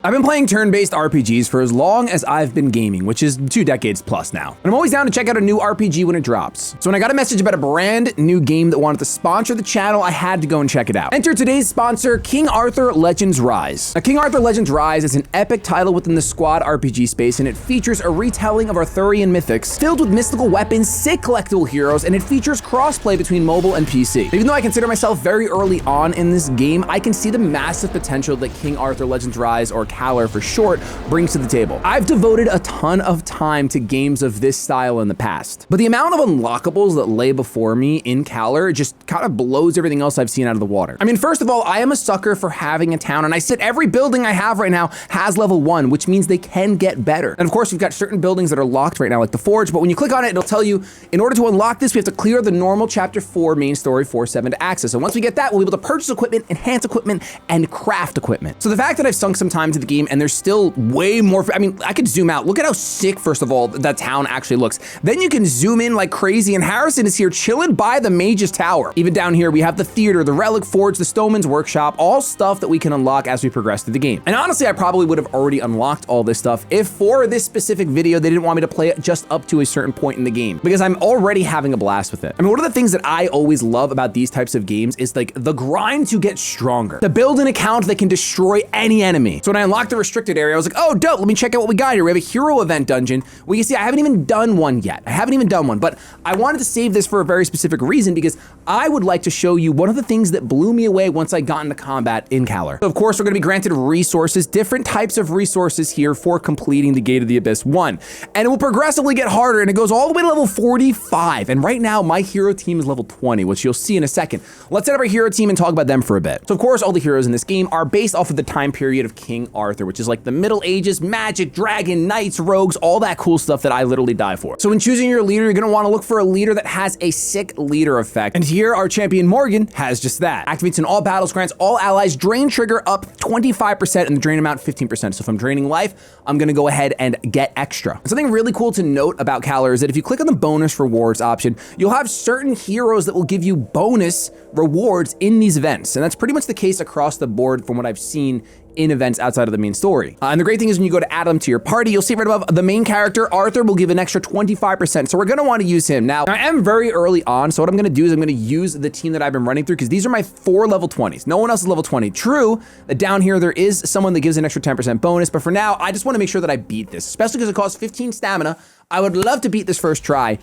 I've been playing turn-based RPGs for as long as I've been gaming, which is 2 decades plus now. And I'm always down to check out a new RPG when it drops. So when I got a message about a brand new game that wanted to sponsor the channel, I had to go and check it out. Enter today's sponsor, King Arthur Legends Rise. Now, King Arthur Legends Rise is an epic title within the squad RPG space, and it features a retelling of Arthurian mythics filled with mystical weapons, sick collectible heroes, and it features crossplay between mobile and PC. Even though I consider myself very early on in this game, I can see the massive potential that King Arthur Legends Rise, or Kalar for short, brings to the table. I've devoted a ton of time to games of this style in the past, but the amount of unlockables that lay before me in Kalar just kind of blows everything else I've seen out of the water. I mean, first of all, I am a sucker for having a town, and I said every building I have right now has level 1, which means they can get better. And of course, we've got certain buildings that are locked right now, like the Forge, but when you click on it, it'll tell you, in order to unlock this, we have to clear the normal Chapter 4 main story 4.7 to access. And once we get that, we'll be able to purchase equipment, enhance equipment, and craft equipment. So the fact that I've sunk some time to the game and there's still way more, I mean, I could zoom out. Look at how sick, first of all, that town actually looks. Then you can zoom in like crazy, and Harrison is here chilling by the Mage's Tower. Even down here, we have the theater, the Relic Forge, the Stoneman's Workshop, all stuff that we can unlock as we progress through the game. And honestly, I probably would have already unlocked all this stuff if for this specific video, they didn't want me to play it just up to a certain point in the game, because I'm already having a blast with it. I mean, one of the things that I always love about these types of games is like the grind to get stronger, to build an account that can destroy any enemy. So when I unlocked the restricted area, I was like, oh, dope, let me check out what we got here. We have a hero event dungeon. Well, you see, I haven't even done one yet. But I wanted to save this for a very specific reason, because I would like to show you one of the things that blew me away once I got into combat in Kalar. So of course, we're gonna be granted resources, different types of resources here for completing the Gate of the Abyss 1. And it will progressively get harder, and it goes all the way to level 45. And right now, my hero team is level 20, which you'll see in a second. Let's set up our hero team and talk about them for a bit. So of course, all the heroes in this game are based off of the time period of King Arthur, which is like the Middle Ages, magic, dragon, knights, rogues, all that cool stuff that I literally die for. So when choosing your leader, you're gonna wanna look for a leader that has a sick leader effect. And here, our champion Morgan has just that. Activates in all battles, grants all allies drain trigger up 25% and the drain amount 15%. So if I'm draining life, I'm gonna go ahead and get extra. Something really cool to note about Kalar is that if you click on the bonus rewards option, you'll have certain heroes that will give you bonus rewards in these events. And that's pretty much the case across the board from what I've seen in events outside of the main story. And the great thing is when you go to add them to your party, you'll see right above the main character, Arthur, will give an extra 25%. So we're gonna wanna use him. Now, I am very early on, so what I'm gonna do is I'm gonna use the team that I've been running through, because these are my 4 level 20s. No one else is level 20. True, that down here there is someone that gives an extra 10% bonus, but for now, I just wanna make sure that I beat this, especially because it costs 15 stamina. I would love to beat this first try.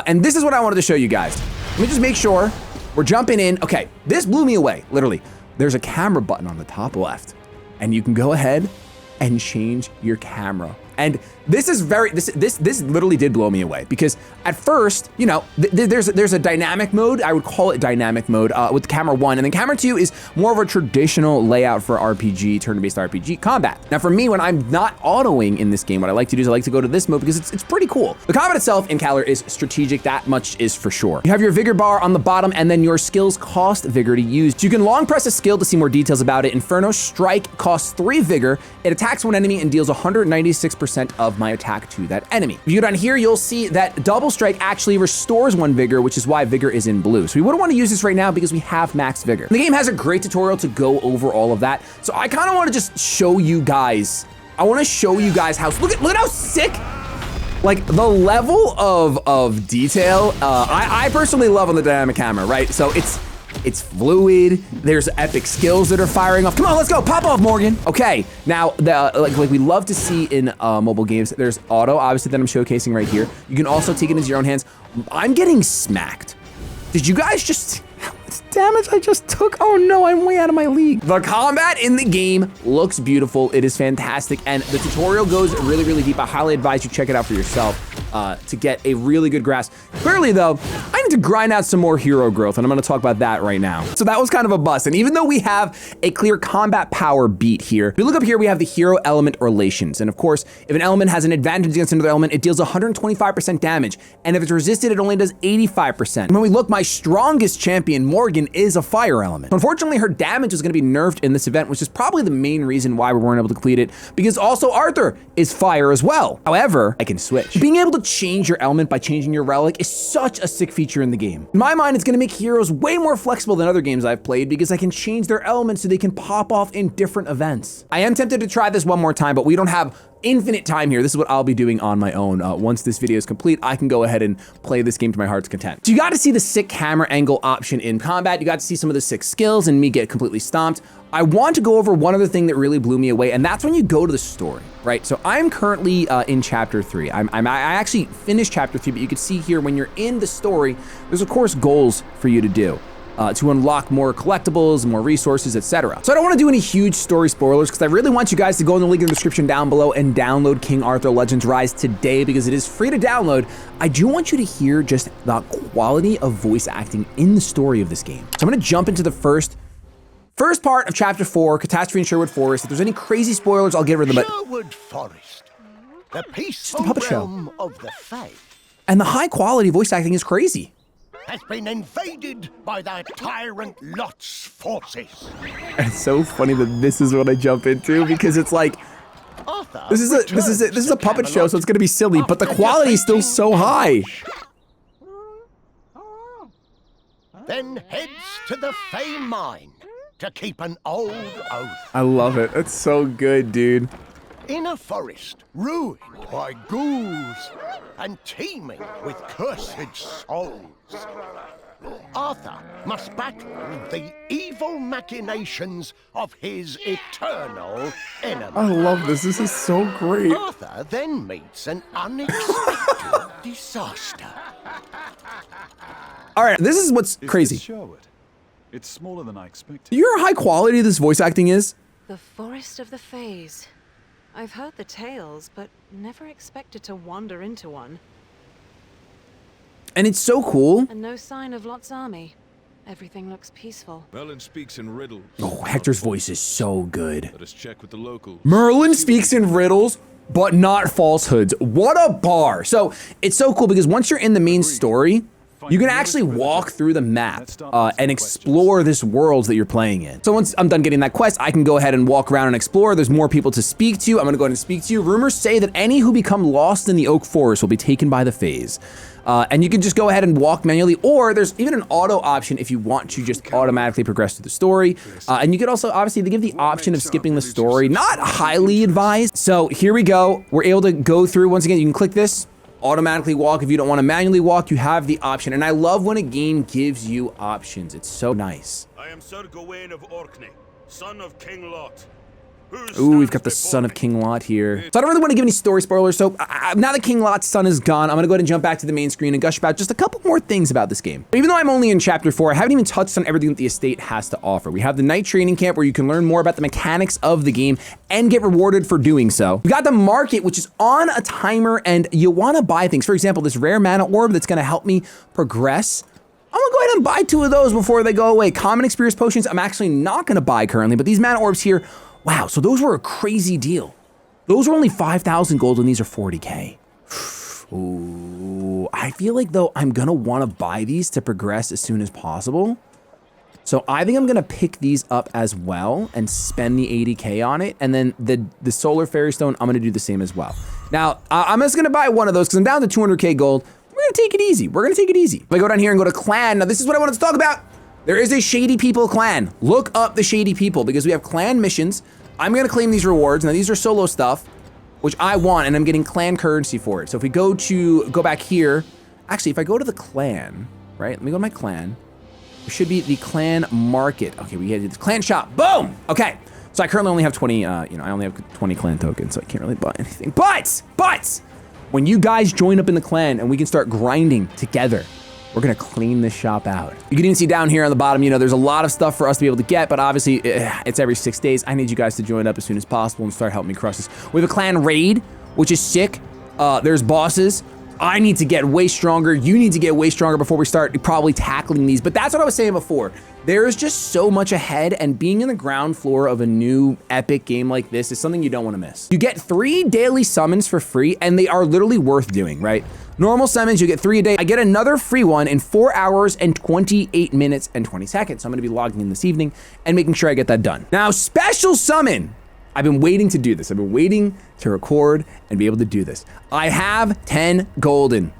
And this is what I wanted to show you guys. Let me just make sure we're jumping in. Okay, this blew me away, literally. There's a camera button on the top left, and you can go ahead and change your camera. And this is this literally did blow me away, because at first, you know, there's a dynamic mode. I would call it dynamic mode with camera 1, and then camera 2 is more of a traditional layout for RPG, turn-based RPG combat. Now for me, when I'm not autoing in this game, what I like to do is I like to go to this mode because it's pretty cool. The combat itself in Kalar is strategic, that much is for sure. You have your vigor bar on the bottom, and then your skills cost vigor to use. So you can long press a skill to see more details about it. Inferno Strike costs 3 vigor. It attacks one enemy and deals 196% of my attack to that enemy. If you go down here, you'll see that Double Strike actually restores 1 vigor, which is why vigor is in blue. So we wouldn't want to use this right now because we have max vigor. The game has a great tutorial to go over all of that. So I kind of want to just show you guys. I want to show you guys how, look at how sick, like the level of detail. I personally love on the dynamic camera, right? So it's fluid. There's epic skills that are firing off. Come on, let's go. Pop off, Morgan. Okay, now like we love to see in mobile games, there's auto, obviously, that I'm showcasing right here. You can also take it into your own hands. I'm getting smacked. Did you guys just, how much damage I just took? Oh no, I'm way out of my league. The combat in the game looks beautiful. It is fantastic, and the tutorial goes really, really deep. I highly advise you check it out for yourself to get a really good grasp. Clearly though, I need to grind out some more hero growth, and I'm gonna talk about that right now. So that was kind of a bust, and even though we have a clear combat power beat here, if you look up here, we have the hero element relations. And of course, if an element has an advantage against another element, it deals 125% damage, and if it's resisted, it only does 85%. And when we look, my strongest champion, Morgan, Dragon is a fire element. Unfortunately, her damage is going to be nerfed in this event, which is probably the main reason why we weren't able to complete it, because also Arthur is fire as well. However, I can switch. Being able to change your element by changing your relic is such a sick feature in the game. In my mind, it's going to make heroes way more flexible than other games I've played because I can change their elements so they can pop off in different events. I am tempted to try this one more time, but we don't have infinite time here. This is what I'll be doing on my own. Once this video is complete, I can go ahead and play this game to my heart's content. So you got to see the sick camera angle option in combat. You got to see some of the sick skills and me get completely stomped. I want to go over one other thing that really blew me away, and that's when you go to the story, right? So I'm currently in chapter 3. I actually finished chapter 3, but you can see here when you're in the story, there's of course goals for you to do. To unlock more collectibles, more resources, etc. So I don't want to do any huge story spoilers because I really want you guys to go in the link in the description down below and download King Arthur Legends Rise today because it is free to download. I do want you to hear just the quality of voice acting in the story of this game. So I'm going to jump into the first part of chapter 4, Catastrophe in Sherwood Forest. If there's any crazy spoilers, I'll get rid of them. Sherwood Forest, the peaceful realm of the Fae. And the high quality voice acting is crazy. Has been invaded by that tyrant Lot's forces. And it's so funny that this is what I jump into because it's like Arthur this is a puppet show, so it's gonna be silly, but the quality is still so high. Then heads to the Fae mine to keep an old oath. I love it. It's so good, dude. In a forest ruined by ghouls and teeming with cursed souls, Arthur must battle the evil machinations of his eternal enemy. I love this. This is so great. Arthur then meets an unexpected disaster. All right, this is what's crazy. Sherwood? It's smaller than I expected. You hear how high quality this voice acting is? The Forest of the Fays. I've heard the tales, but never expected to wander into one. And it's so cool. And no sign of Lot's army. Everything looks peaceful. Merlin speaks in riddles. Oh, Hector's voice is so good. Let us check with the locals. Merlin speaks in riddles, but not falsehoods. What a bar. So it's so cool because once you're in the main story, you can actually walk through the map and explore this world that you're playing in. So once I'm done getting that quest, I can go ahead and walk around and explore. There's more people to speak to. I'm gonna go ahead and speak to you. Rumors say that any who become lost in the Oak Forest will be taken by the Fays. And you can just go ahead and walk manually, or there's even an auto option if you want to just automatically progress through the story. And you could also, obviously, they give the option of skipping the story. Not highly advised. So here we go. We're able to go through. Once again, you can click this, automatically walk. If you don't want to manually walk, you have the option. And I love when a game gives you options. It's so nice. I am Sir Gawain of Orkney, son of King Lot. Ooh, we've got the son of King Lot here. So I don't really want to give any story spoilers, so now that King Lot's son is gone, I'm gonna go ahead and jump back to the main screen and gush about just a couple more things about this game. Even though I'm only in chapter 4, I haven't even touched on everything that the estate has to offer. We have the night training camp where you can learn more about the mechanics of the game and get rewarded for doing so. We got the market, which is on a timer, and you wanna buy things. For example, this rare mana orb that's gonna help me progress. I'm gonna go ahead and buy 2 of those before they go away. Common experience potions, I'm actually not gonna buy currently, but these mana orbs here, wow, so those were a crazy deal. Those were only 5,000 gold and these are 40K. Ooh, I feel like though I'm gonna wanna buy these to progress as soon as possible. So I think I'm gonna pick these up as well and spend the 80K on it. And then the Solar Fairy Stone, I'm gonna do the same as well. Now, I'm just gonna buy one of those because I'm down to 200K gold. We're gonna take it easy. We're gonna take it easy. If I go down here and go to clan, now this is what I wanted to talk about. There is a Shady People clan. Look up the Shady People because we have clan missions. I'm gonna claim these rewards. Now these are solo stuff, which I want, and I'm getting clan currency for it. So if we go back here, actually, if I go to the clan, right? Let me go to my clan. There should be the clan market. Okay, we had the clan shop, boom! Okay, so I currently only have 20, I only have 20 clan tokens, so I can't really buy anything. But, when you guys join up in the clan and we can start grinding together, we're gonna clean this shop out. You can even see down here on the bottom, there's a lot of stuff for us to be able to get, but obviously it's every 6 days. I need you guys to join up as soon as possible and start helping me crush this. We have a clan raid, which is sick. There's bosses. I need to get way stronger. You need to get way stronger before we start probably tackling these. But that's what I was saying before. There is just so much ahead, and being in the ground floor of a new epic game like this is something you don't want to miss. You get 3 daily summons for free, and they are literally worth doing, right? Normal summons, you get 3 a day. I get another free one in 4 hours and 28 minutes and 20 seconds. So I'm gonna be logging in this evening and making sure I get that done. Now, special summon. I've been waiting to do this. I've been waiting to record and be able to do this. I have 10 golden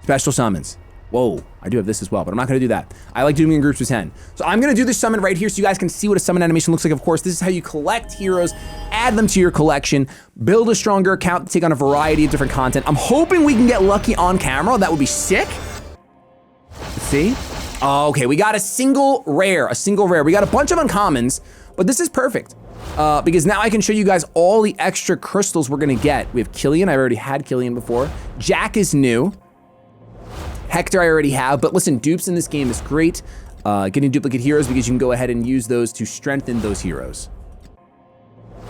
special summons. Whoa, I do have this as well, but I'm not gonna do that. I like doing in groups of 10. So I'm gonna do this summon right here so you guys can see what a summon animation looks like. Of course, this is how you collect heroes, add them to your collection, build a stronger account to take on a variety of different content. I'm hoping we can get lucky on camera. That would be sick. Let's see. Okay, we got a single rare. We got a bunch of uncommons, but this is perfect. Because now I can show you guys all the extra crystals we're gonna get. We have Killian. I already had Killian before. Jack is new. Hector I already have, but listen, dupes in this game is great. Getting duplicate heroes because you can go ahead and use those to strengthen those heroes.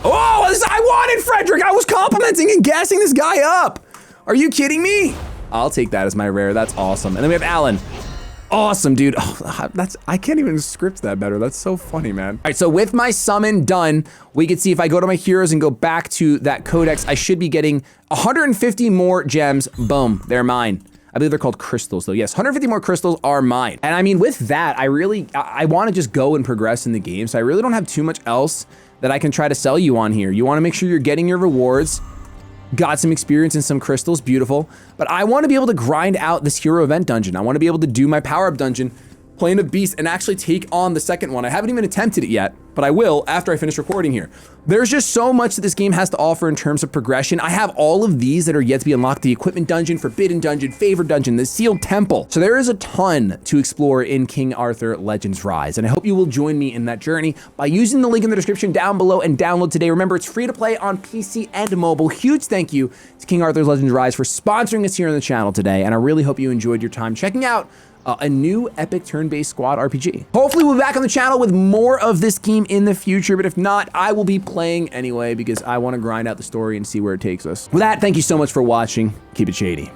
Oh, I wanted Frederick. I was complimenting and gassing this guy up. Are you kidding me? I'll take that as my rare. That's awesome. And then we have Alan. Awesome, dude. Oh, I can't even script that better. That's so funny, man. All right, so with my summon done, we can see if I go to my heroes and go back to that codex, I should be getting 150 more gems. Boom, they're mine. I believe they're called crystals though. Yes, 150 more crystals are mine. And I mean, with that, I want to just go and progress in the game. So I really don't have too much else that I can try to sell you on here. You want to make sure you're getting your rewards, got some experience in some crystals, beautiful. But I want to be able to grind out this hero event dungeon. I want to be able to do my power-up dungeon, Plane of Beasts, and actually take on the second one. I haven't even attempted it yet, but I will after I finish recording here. There's just so much that this game has to offer in terms of progression. I have all of these that are yet to be unlocked: the equipment dungeon, forbidden dungeon, favored dungeon, the sealed temple. So there is a ton to explore in King Arthur Legends Rise, and I hope you will join me in that journey by using the link in the description down below and download today. Remember, it's free to play on PC and mobile. Huge thank you to King Arthur Legends Rise for sponsoring us here on the channel today, and I really hope you enjoyed your time checking out a new epic turn-based squad RPG. Hopefully we'll be back on the channel with more of this game in the future, but if not, I will be playing anyway because I want to grind out the story and see where it takes us. With that, thank you so much for watching. Keep it shady.